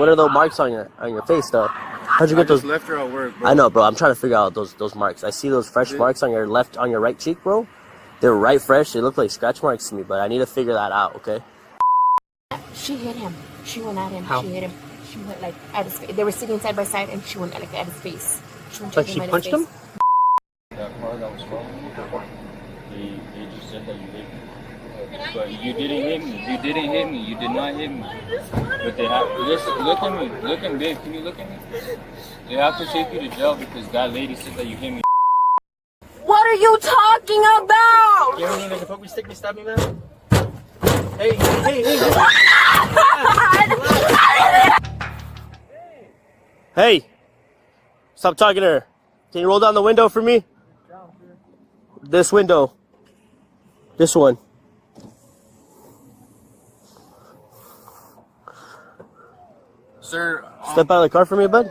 what are those marks on your face though? How'd you get those? I just left her at work, bro. I know, bro. I'm trying to figure out those marks. I see those fresh marks on your right cheek, bro. They're right fresh. They look like scratch marks to me, but I need to figure that out, okay? She hit him. She went at him. How? She hit him. She went like at his face. They were sitting side by side, and she went like at his face. She went Like she punched him? That car that was wrong. They just said that you hit me. But you didn't hit me. You didn't hit me. You did not hit me. But they have listen. Look at me. Look at me, babe. Can you look at me? They have to take you to jail because that lady said that you hit me. What are you talking about? You ever need a poke me, stick me, stab me, man? Hey. Hey! Stop talking to her. Can you roll down the window for me? This window. This one. Sir, Step out of the car for me, bud.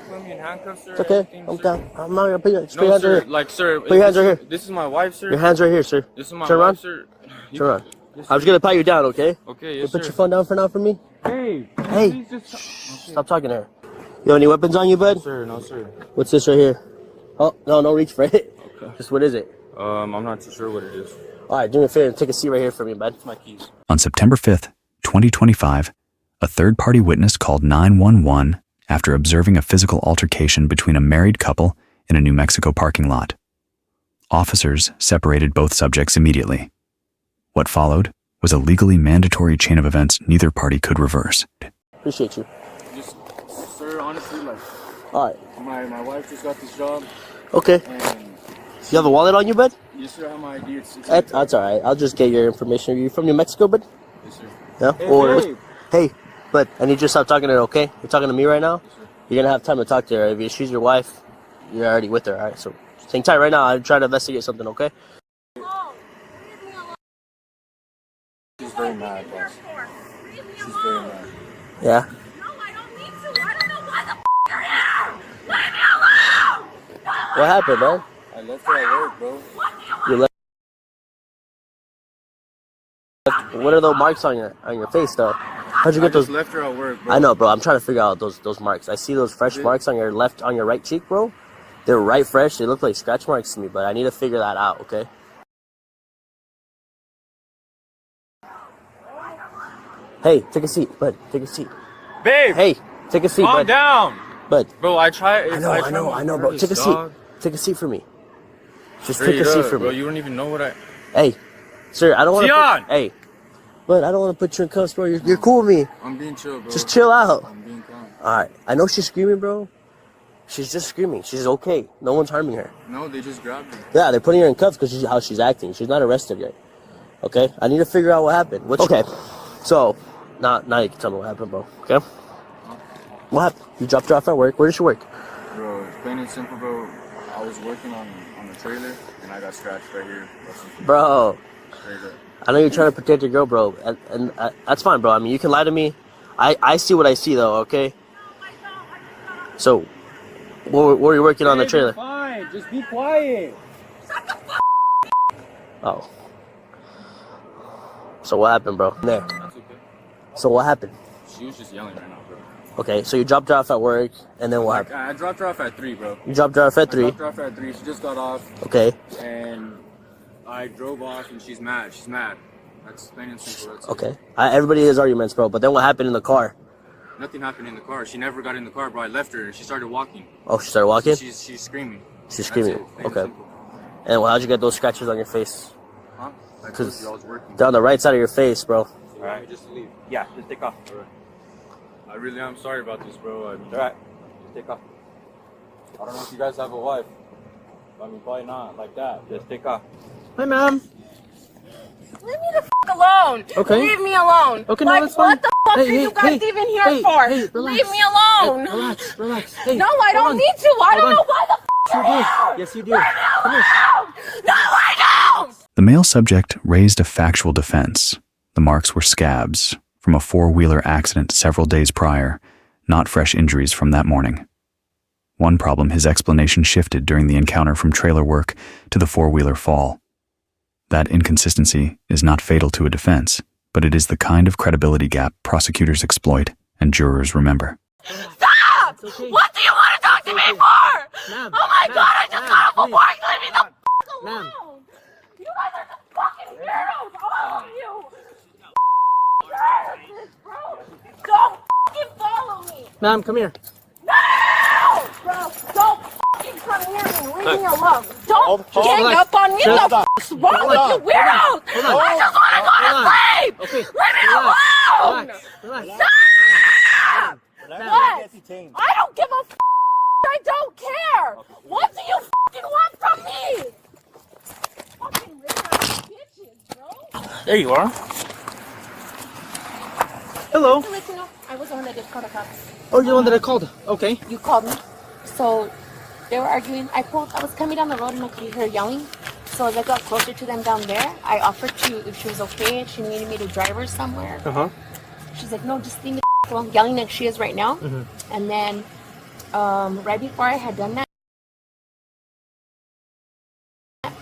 put me in handcuffs, sir. It's okay. Everything, I'm sir. down. I'm not gonna put you. Just put No, your hands right sir. here. Like, sir. Put your hands right here. This is my wife, sir. Your hands right here, sir. This is my Turn wife, around. sir. Turn around. Yes, I was gonna pat you down, okay? Okay, You yes, put sir. your phone down for now for me. Hey. Hey. Please just... Okay. Stop talking to her. You have any weapons on you, bud? Sir, no, sir. What's this right here? Oh, no, reach for it. Okay. Just what is it? I'm not too sure what it is. All right, do me a favor and take a seat right here for me, bud. It's my keys. On September 5th, 2025, a third-party witness called 911 after observing a physical altercation between a married couple in a New Mexico parking lot. Officers separated both subjects immediately. What followed was a legally mandatory chain of events neither party could reverse. Appreciate you. Just, sir, honestly, like, All right. my wife just got this job, Okay. and You have a wallet on you, bud? yes, sir, I have my ID. That's all right. I'll just get your information. Are you from New Mexico, bud? Yes, sir. Yeah. Hey, Or babe. hey, bud, I need you to stop talking to her, okay? You're talking to me right now. Yes, sir. You're gonna have time to talk to her. If she's your wife, you're already with her. All right. So hang tight right now. I'm trying to investigate something, okay? She's very mad, boss. She's very mad. Yeah. No, I don't need to. I don't know why the you're here. Leave me alone. What happened, man? I left her at work, bro. You left. What are those marks on your face, though? How'd you I get those? just left her at work, bro. I know, bro. I'm trying to figure out those marks. I see those fresh marks on your right cheek, bro. They're right fresh. They look like scratch marks to me, but I need to figure that out, okay? Hey, take a seat, bud. Take a seat. Babe, Hey, take a seat, calm bud. down. Bud, Bro, I try. I know, bro. Take a seat. Take a seat for me. Just take a seat for Bro, me. you don't even know what I... Hey, sir, I don't want to. Sion! Hey, bud, I don't want to put you in cuffs, bro. You're cool with me. I'm being chill, bro. Just chill out. I'm being calm. All right. I know she's screaming, bro. She's just screaming. She's okay. No one's harming her. No, they just grabbed me. Yeah, they're putting her in cuffs because how she's acting. She's not arrested yet. Okay? I need to figure out what happened. Okay. So, now you can tell me what happened, bro. Okay? What happened? You dropped her off at work. Where did she work? Bro, it's plain and simple, bro. I was working on the trailer, and I got scratched right here. Bro, Straight up. I know you're trying to protect your girl, bro. And that's fine, bro. I mean, you can lie to me. I see what I see, though, okay? So, what were you working on the trailer? Fine, just be quiet. Oh. So what happened, bro? There. That's okay. So what happened? She was just yelling right now, bro. Okay, so you dropped her off at work, and then what happened? I dropped her off at 3, bro. You dropped her off at I 3. dropped her off at 3. She just got off, Okay. and I drove off, and she's mad. She's mad. That's plain and simple. That's it. Okay. Everybody has arguments, bro. But then what happened in the car? Nothing happened in the car. She never got in the car, bro. I left her, and she started walking. Oh, she started walking? She's screaming. She's That's screaming. it, plain and Okay. simple. And how'd you get those scratches on your face? Huh? I told Because you I was working. they're on the right side of your face, bro. Alright, just leave. Yeah, just take off. Alright. I really am sorry about this, bro. I mean, Alright, just take off. I don't know if you guys have a wife. I mean, probably not like that. Just take off. Hi, ma'am. Leave me the alone. Okay. Leave me alone. Okay, no, like, that's fine. what the fuck Hey, are you guys hey, even here hey, for? hey, relax. Leave me alone. Relax, relax. Hey, No, I hold don't on. need to. I Hold don't on. know why the You you're do. here. Yes, you do. Leave me Come here. alone. No, I don't. The male subject raised a factual defense. The marks were scabs from a four-wheeler accident several days prior, not fresh injuries from that morning. One problem, his explanation shifted during the encounter from trailer work to the four-wheeler fall. That inconsistency is not fatal to a defense, but it is the kind of credibility gap prosecutors exploit and jurors remember. Stop! okay. What do you want to talk to me for? Ma'am, Oh my god, I just got off of please. work. Leave me the f Ma'am. alone. You guys are the fucking weirdos, all of you. Bro, don't fucking follow me. Ma'am, come here. No! Bro, don't fucking come near me. Leave me alone. Don't gang relax. up on me. Shut The up. f***'s wrong with you weirdos? Hold on. I just want to go Hold on. to sleep. Okay. Leave me alone. Relax. Stop! Ma'am. What? I don't give a f***. I don't care. What do you fucking want from me? Fucking weirdo bitches, bro. There you are. Hello. To let you know, I was the one that did call the cops. Oh, you're the one that I called. Okay. You called me. So they were arguing. I was coming down the road and I could hear her yelling. So as I got closer to them down there, I offered to, if she was okay, if she needed me to drive her somewhere. Uh-huh. She's like, no, just leave me the alone, yelling like she is right now. And then right before I had done that,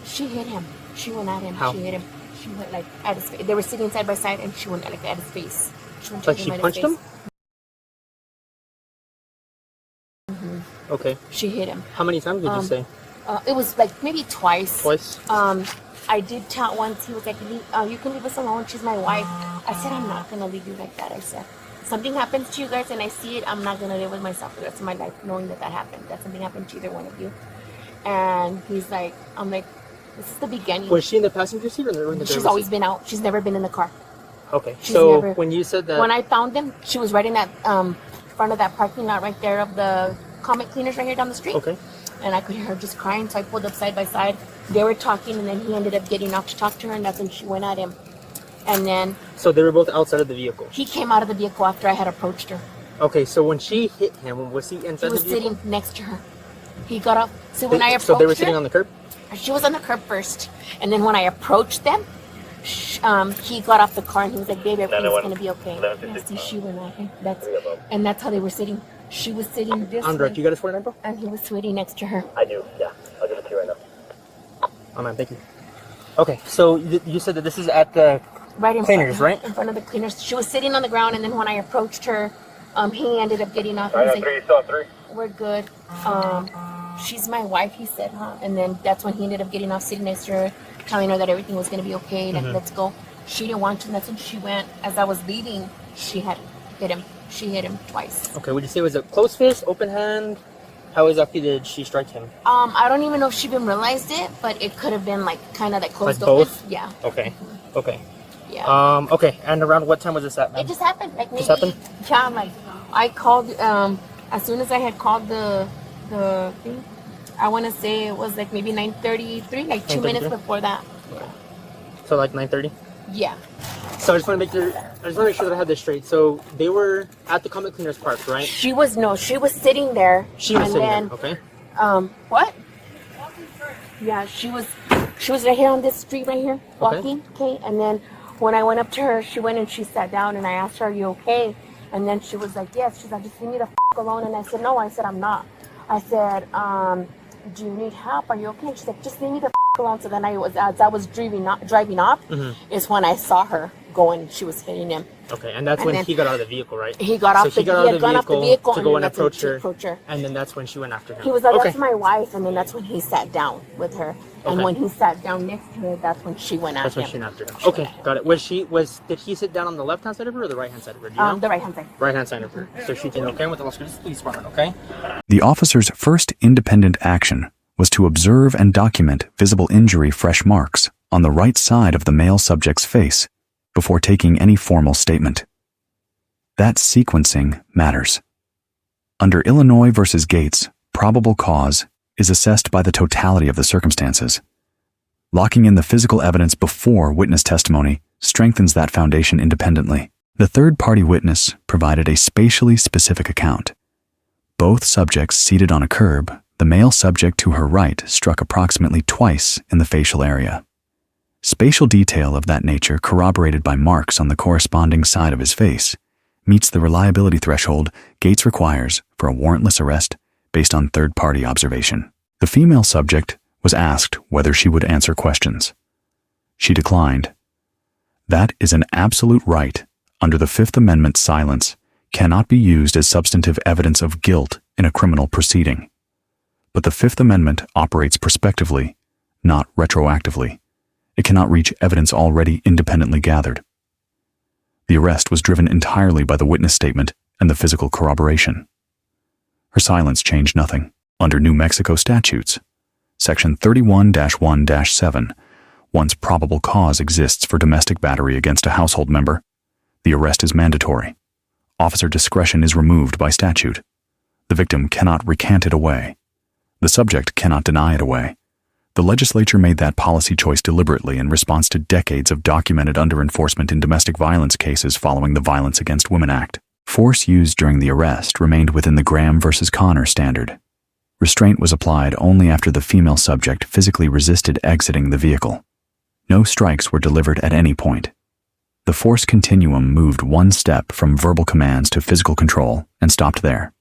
she hit him. She went at him. How? She hit him. She went like at his face. They were sitting side by side and she went like at his face. She went to Like him she at his punched face. him? Okay. She hit him. How many times did you say? It was like maybe twice. Twice? I did tell once, he was like, you can leave us alone, she's my wife. I said, I'm not gonna leave you like that. I said, something happens to you guys and I see it, I'm not gonna live with myself for the rest of my life knowing that happened, that something happened to either one of you. And he's like, I'm like, this is the beginning. Was she in the passenger seat or in the driver's She's seat? always been out. She's never been in the car. Okay. She's So never- when you said that... When I found them, she was right in that front of that parking lot right there of the Comet Cleaners right here down the street. Okay. And I could hear her just crying, so I pulled up side by side. They were talking, and then he ended up getting up to talk to her, and that's when she went at him. And then So they were both outside of the vehicle. he came out of the vehicle after I had approached her. Okay, so when she hit him, was he He inside was the vehicle? sitting next to her. He got up. So when I approached So they were her, sitting on the curb? she was on the curb first, and then when I approached them, he got off the car and he was like, "Baby, everything's gonna be okay." Yeah, see, she went at him. And that's how they were sitting. She was sitting this Andra, way, you got a 49, bro? and he was sitting next to her. I do, yeah. I'll give it to you right now. Oh, man, thank you. Okay, so you said that this is at the Right in Cleaners, front, right? in front of the cleaners. She was sitting on the ground, and then when I approached her, he ended up getting off. And he's like, "We're good. She's my wife," he said, huh? And then that's when he ended up getting off, sitting next to her, telling her that everything was gonna be okay. Like, let's go. She didn't want to, and that's when she went. As I was leaving, she had hit him. She hit him twice. Okay, would you say it was a closed fist, open hand? How exactly did she strike him? I don't even know if she even realized it, but it could have been like kind of like closed Like open. both? Yeah, Okay, okay. yeah. Okay, and around what time was this at, It ma'am? just happened. Like maybe, Just happened? Yeah, like I called as soon as I had called the thing. I want to say it was like maybe 9:33, like 2 minutes 9:33? before that. So like 9:30? Yeah. So I just want to make sure that I had this straight. So they were at the Comet Cleaners Park, right? She was sitting there. She was and sitting then, there, okay? What? Yeah, she was right here on this street right here, walking. Okay. And then when I went up to her, she went and she sat down, and I asked her, "Are you okay?" And then she was like, "Yes." She's like, "Just leave me the alone." And I said, "No." I said, "I'm not." I said, "Do you need help? Are you okay?" She's like, "Just leave me the alone." So then as I was driving off, is when I saw her going. She was hitting him. Okay, and that's And when then he got out of the vehicle, right? He got off So he the- got he out had of the gone off the vehicle vehicle, to and go then and that's when approach she her, approached her. and then that's when she went after him. He was like, okay. "That's my wife," and then that's when he sat down with her. And Okay. when he sat down next to her, that's when she went at That's him. when she went after him. Okay, got it. Did he sit down on the left hand side of her or the right hand side of her? Do you know? The right hand side. Right hand side of her. So she did okay with the Los Angeles Police Department, okay? The officer's first independent action was to observe and document visible injury fresh marks on the right side of the male subject's face before taking any formal statement. That sequencing matters. Under Illinois versus Gates, probable cause is assessed by the totality of the circumstances. Locking in the physical evidence before witness testimony strengthens that foundation independently. The third-party witness provided a spatially specific account. Both subjects seated on a curb, the male subject to her right struck approximately twice in the facial area. Spatial detail of that nature, corroborated by marks on the corresponding side of his face, meets the reliability threshold Gates requires for a warrantless arrest based on third-party observation. The female subject was asked whether she would answer questions. She declined. That is an absolute right under the Fifth Amendment. Silence cannot be used as substantive evidence of guilt in a criminal proceeding. But the Fifth Amendment operates prospectively, not retroactively. It cannot reach evidence already independently gathered. The arrest was driven entirely by the witness statement and the physical corroboration. Her silence changed nothing. Under New Mexico statutes, Section 31-1-7, once probable cause exists for domestic battery against a household member, the arrest is mandatory. Officer discretion is removed by statute. The victim cannot recant it away. The subject cannot deny it away. The legislature made that policy choice deliberately in response to decades of documented under-enforcement in domestic violence cases following the Violence Against Women Act. Force used during the arrest remained within the Graham versus Connor standard. Restraint was applied only after the female subject physically resisted exiting the vehicle. No strikes were delivered at any point. The force continuum moved one step from verbal commands to physical control and stopped there.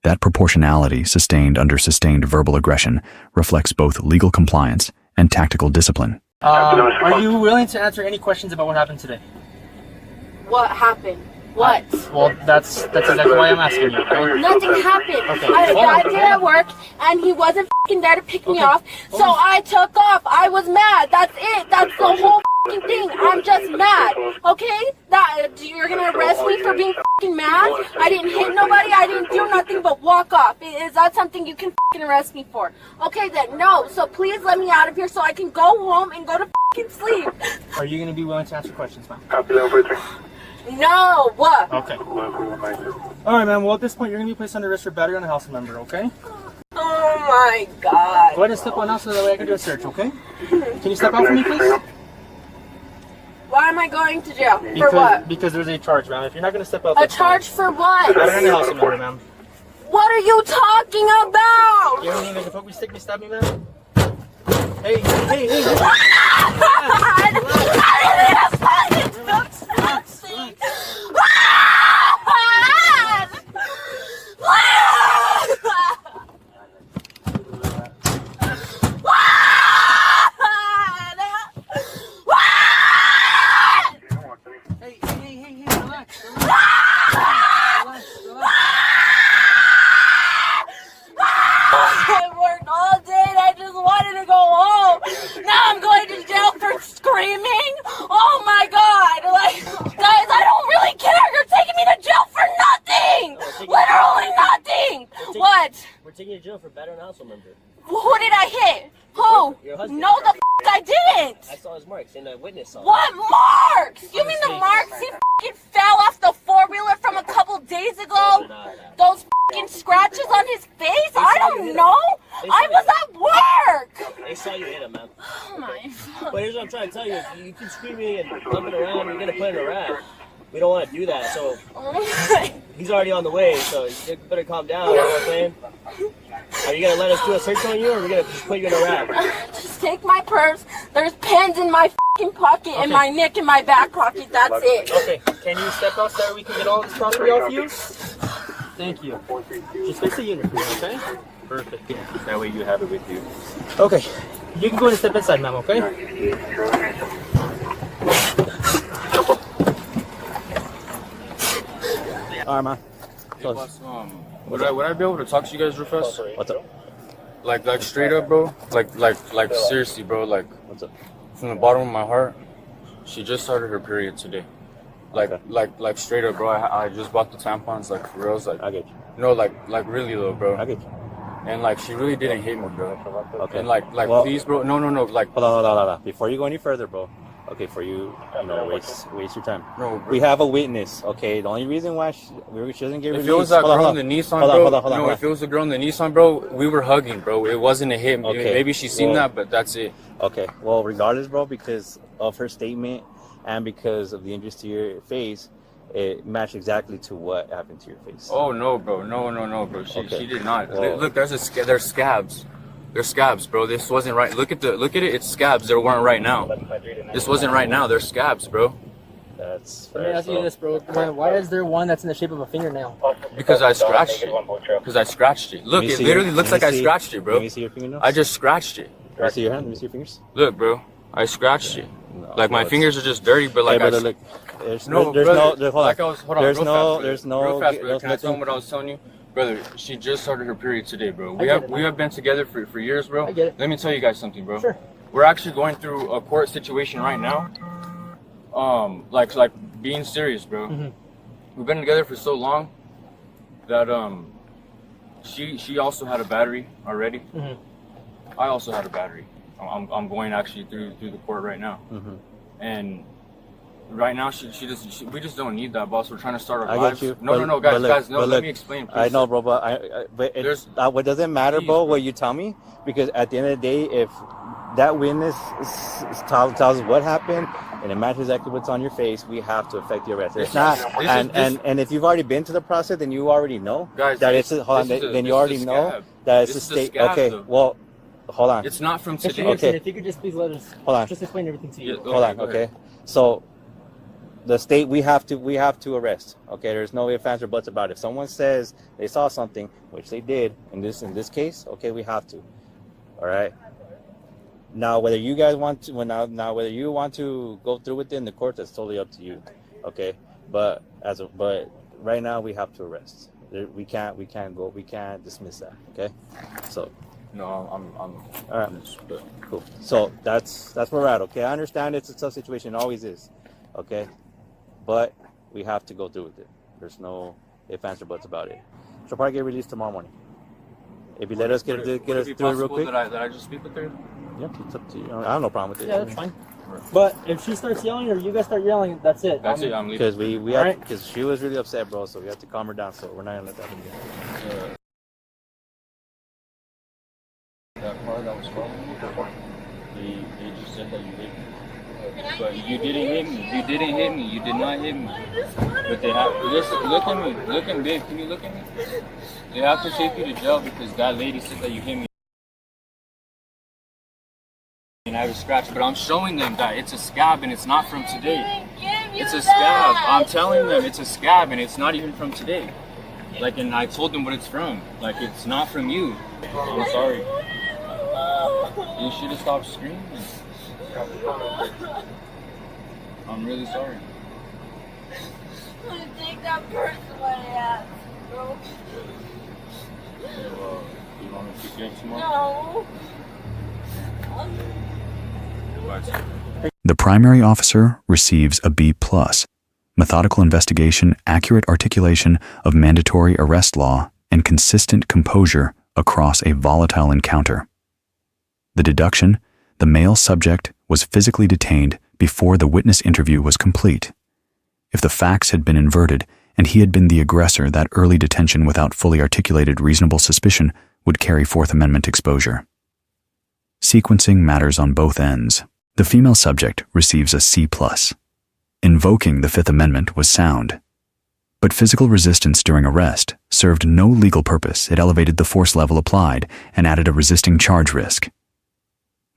That proportionality sustained under sustained verbal aggression reflects both legal compliance and tactical discipline. Are you willing to answer any questions about what happened today? What happened? What? Well, that's exactly why I'm asking you. Okay? Nothing happened. Okay. I had a guy there at work, and he wasn't f***ing there to pick me off, so I took off. I was mad. That's it. That's the whole f***ing thing. I'm just mad. Okay? You're gonna arrest me for being f***ing mad? I didn't hit nobody. I didn't do nothing but walk off. Is that something you can f***ing arrest me for? Okay then, no. So please let me out of here so I can go home and go to f***ing sleep. Are you gonna be willing to answer questions, ma'am? No. What? Okay. All right, ma'am. Well, at this point, you're gonna be placed under arrest for battery on a house member. Okay? Oh my God. Go ahead and step on out so that way I can do a search. Okay? Can you step out for me, please? Why am I going to jail? For what? Because there's a charge, ma'am. If you're not gonna step out, A charge for what? battery on a house member, ma'am. What are you talking about? You don't need to poke me, stick me, stab me, ma'am. Hey, hey, hey, hey. I worked all day and I just wanted to go home. Now I'm going to jail for screaming. Oh my God. Like, guys, I don't really care. You're taking me to jail for nothing. Literally nothing. What? We're taking you to jail for battering a household member. Who did I hit? Who? Your husband. No, the I didn't. I saw his marks and I witness saw. What marks? You mean the marks he f***ing fell off the four-wheeler from a couple days ago? Those f***ing scratches on his face? I don't know. I was at work. They saw you hit him, man. Oh my God. But here's what I'm trying to tell you. If you keep screaming and jumping around, you're going to put in a rap. We don't want to do that, so he's already on the way, so you better calm down, you know what I'm saying? Are you going to let us do a search on you, or are we going to just put you in a rap? Just take my purse. There's pens in my f***ing pocket and my neck in my back pocket. That's it. Okay, can you step out so that we can get all this property off you? Thank you. Just fix the unit for me, okay? Perfect. Yeah. That way you have it with you. Okay, you can go and step inside, ma'am, okay? Alright, man. Hey, boss, would I be able to talk to you guys real fast? What's up? Like straight up, bro. Like seriously, bro. Like What's up? from the bottom of my heart, she just started her period today. Like straight up, bro. I just bought the tampons, like for reals, like I get you. no, like really though, bro. I get you. And like she really didn't hit me, bro. Okay. And like Well- please, bro. No. Like Hold on. Before you go any further, bro. Okay, for you, waste your time. no, bro. We have a witness, okay? The only reason why she doesn't get If released... it was that Hold on, girl hold in on. the Nissan, Hold on, bro. hold on, hold on, No, hold if it was the girl in the Nissan, bro, we were hugging, bro. It wasn't a hit. Okay, Maybe she seen well- that, but that's it. Okay, well, regardless, bro, because of her statement and because of the injuries to your face, it matched exactly to what happened to your face. Oh no, bro. No, bro. She did not. Well- Look, there's scabs. They're scabs, bro. This wasn't right. Look at it. It's scabs. They weren't right now. This wasn't right now. They're scabs, bro. That's Let me ask you this, bro. Why is there one that's in the shape of a fingernail? Because I scratched it. Look, it literally looks like I scratched it, bro. Let me see your fingernails. I just scratched it. Let me see your hand. Let me see your fingers. Look, bro. I scratched it. No, Like my bro, fingers are just dirty, but like hey, brother, look. There's no, there's brother, no. Hold on. like I was, hold on, There's real no. fast, brother. There's no. Real fast, brother. there's Can I tell nothing. him what I was telling you? Brother, she just started her period today, bro. I get it, We have been together for years, bro. I get it. Let me tell you guys something, bro. Sure. We're actually going through a court situation right now. Like being serious, bro. Mhm. We've been together for so long that she also had a battery already. Mhm. I also had a battery. I'm going actually through the court right now, and right now we just don't need that, boss. We're trying to start our I lives. get you. No, guys, no. Let me explain, please. I know, bro, but what doesn't matter, Please, bro, bro. what you tell me, because at the end of the day, if that witness tells us what happened and it matches exactly what's on your face, we have to effect the arrest. It's not, and if you've already been to the process, then you already know Guys, that this- it's hold on. this is a- Then you this is already a know scab. that it's This a is a state. scab, Okay, though. well, hold on. It's not from Mr. today. Gibson, Okay. if you could just please let us Hold on. just explain everything to you. Yeah, Hold on, go okay. ahead. So the state we have to arrest. Okay, there's no ifs, ands, or buts about it. If someone says they saw something, which they did in this case, okay, we have to. All right. Now, whether you guys want to, now whether you want to go through with it in the court, that's totally up to you. Okay, but right now we have to arrest. We can't dismiss that. Okay, so. No, I'm All right. but Cool. So that's where we're at. Okay, I understand it's a tough situation. It always is. Okay, but we have to go through with it. There's no ifs, ands, or buts about it. She'll probably get released tomorrow morning. If you let us get us would through it be it real possible quick. that I just speak with her? Yeah, it's up to you. I have no problem with it. Yeah, that's fine. But if she starts yelling or you guys start yelling, that's it. That's it. I'm leaving. Because we All have right. because she was really upset, bro. So we have to calm her down. So we're not gonna let that happen again. That car that was wrong. They just said that you hit me. But you didn't hit me. You didn't hit me. You did not hit me. But they have. Listen, look at me. Look at me, babe. Can you look at me? They have to take you to jail because that lady said that you hit me. And I have a scratch. But I'm showing them that it's a scab and it's not from today. It's a scab. I'm telling them it's a scab and it's not even from today. Like, and I told them what it's from. Like, it's not from you. I'm sorry. You should have stopped screaming. I'm really sorry. Take that purse away, bro. So, you want me to pick you up tomorrow? No. Bye. The primary officer receives a B+, methodical investigation, accurate articulation of mandatory arrest law, and consistent composure across a volatile encounter. The deduction: the male subject was physically detained before the witness interview was complete. If the facts had been inverted and he had been the aggressor, that early detention without fully articulated reasonable suspicion would carry Fourth Amendment exposure. Sequencing matters on both ends. The female subject receives a C+. Invoking the Fifth Amendment was sound. But physical resistance during arrest served no legal purpose. It elevated the force level applied and added a resisting charge risk.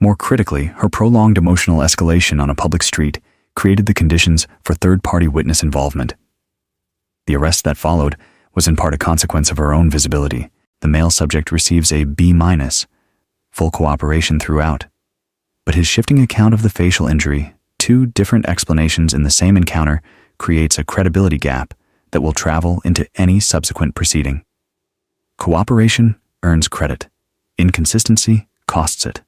More critically, her prolonged emotional escalation on a public street created the conditions for third-party witness involvement. The arrest that followed was in part a consequence of her own visibility. The male subject receives a B-, full cooperation throughout. But his shifting account of the facial injury, two different explanations in the same encounter, creates a credibility gap that will travel into any subsequent proceeding. Cooperation earns credit. Inconsistency costs it.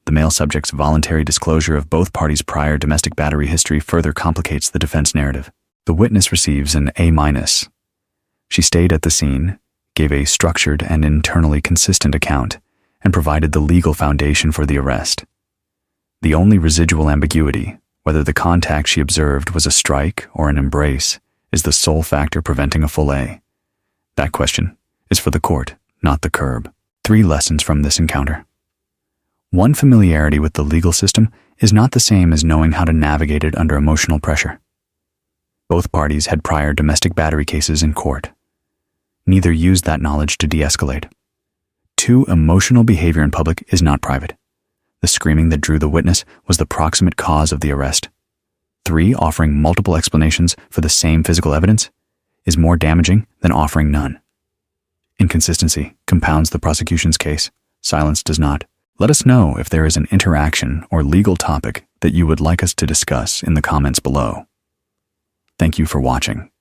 The male subject's voluntary disclosure of both parties' prior domestic battery history further complicates the defense narrative. The witness receives an A-. She stayed at the scene, gave a structured and internally consistent account, and provided the legal foundation for the arrest. The only residual ambiguity, whether the contact she observed was a strike or an embrace, is the sole factor preventing a full A. That question is for the court, not the curb. 3 lessons from this encounter. 1, familiarity with the legal system is not the same as knowing how to navigate it under emotional pressure. Both parties had prior domestic battery cases in court. Neither used that knowledge to de-escalate. 2, emotional behavior in public is not private. The screaming that drew the witness was the proximate cause of the arrest. 3, offering multiple explanations for the same physical evidence is more damaging than offering none. Inconsistency compounds the prosecution's case. Silence does not. Let us know if there is an interaction or legal topic that you would like us to discuss in the comments below. Thank you for watching.